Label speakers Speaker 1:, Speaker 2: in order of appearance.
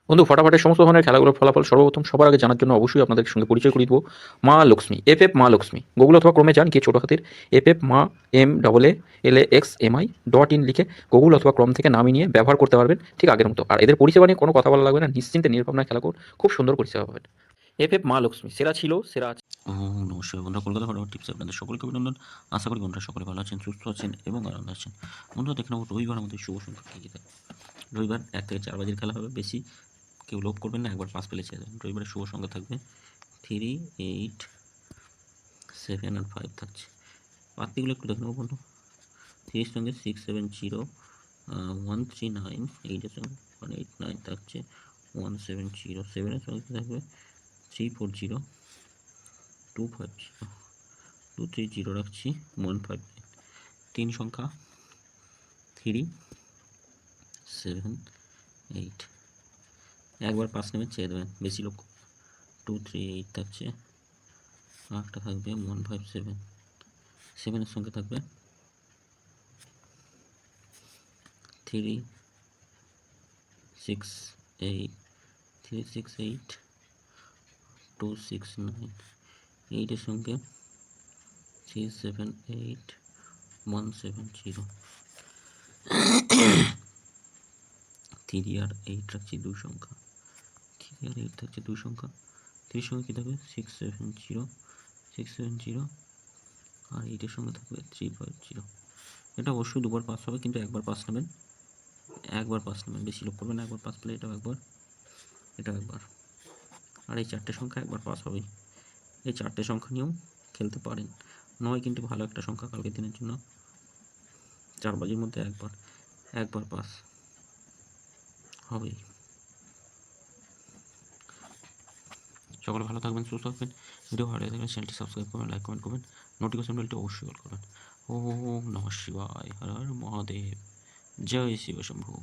Speaker 1: বন্ধু ফটাফটের সমস্ত ধরনের খেলাগুলোর ফলাফল সর্বপ্রথম সবার আগে জানার জন্য অবশ্যই আপনাদের সঙ্গে পরিচয় করিয়ে দেবো মা লক্ষ্মী এফ মা লক্ষ্মী গুগল অথবা ক্রমে যান গিয়ে ছোটো হাতের এফ মা MAALAXMI.in লিখে গুগল অথবা ক্রম থেকে নামিয়ে নিয়ে ব্যবহার করতে পারবেন ঠিক আগের মতো। আর এদের পরিষেবা নিয়ে কোনো কথা বলা লাগবে না, নিশ্চিন্তে নির্ভাবনায় খেলা করুন, খুব সুন্দর পরিষেবা পাবেন। মা লক্ষ্মী সেরা ছিল, সেরা আছে।
Speaker 2: নমস্কার বন্ধুরা, কলকাতা ফটোগ্রাফি টিপসে আপনাদের সকলকে অভিনন্দন। আশা করি বন্ধুরা সকলে ভালো আছেন, সুস্থ আছেন এবং আনন্দ আছেন। বন্ধুরা দেখে নেব রবিবার আমাদের শুভ সংখ্যা কী কী থাকে। রবিবার 1 থেকে 4 বাজের খেলা হবে, বেশি কেউ লোভ করবেন না, একবার পাস পেলে ছেড়ে দেবেন। রবিবারের শুভ সংখ্যা থাকবে 3, 8, 7 আর 5 থাকছে। পাত্তিগুলো একটু দেখে নেব বন্ধু। 3 এর সঙ্গে 6, 7, 0, 1, 3, 9, 8 এর সঙ্গে 1, 8, 9 থাকছে 1, 7, 0, 7 এর সঙ্গে থাকবে 3, 4, 0, 2, 5, 0, 2, 3, 0 রাখছি 1, 5, 9। 3 সংখ্যা 3, 7, 8, একবার 5 নেমে ছেড়ে দেবেন, বেশি লোক 2, 3, 8 থাকছে। আরেকটা থাকবে 1, 5, 7, 7 এর সঙ্গে থাকবে 3, 6, 8, 3, 6, 8, 2, 6, 9, 8 এর সঙ্গে 3, 7, 8, 1, 7, 0, 3 আর 8 রাখছি 2 সংখ্যা। 3 আর 8 থাকছে 2 সংখ্যা। 3 এর সঙ্গে কী থাকবে 6, 7, 0, 6, 7, 0 আর 8 এর সঙ্গে থাকবে 3, 5, 0। এটা অবশ্যই দুবার পাস হবে, কিন্তু একবার পাস নেবেন, একবার পাস নেবেন, বেশি লোক করবেন না। একবার পাস পেলে এটাও একবার, এটাও একবার। আর এই 4টে সংখ্যা একবার পাস হবেই। এই 4টে সংখ্যা নিয়েও খেলতে পারেন। 9 কিন্তু ভালো একটা সংখ্যা কালকের দিনের জন্য। 4 বাজির মধ্যে একবার, একবার পাস হবেই। সকলে ভালো থাকবেন, সুস্থ থাকবেন। ভিডিও ভালো লাগলে চ্যানেলটি সাবস্ক্রাইব করবেন, লাইক কমেন্ট করবেন, নোটিফিকেশন বেলটি অবশ্যই অল করবেন। ওম নমঃ শিবায়, হর হর মহাদেব, জয় শিব শম্ভু।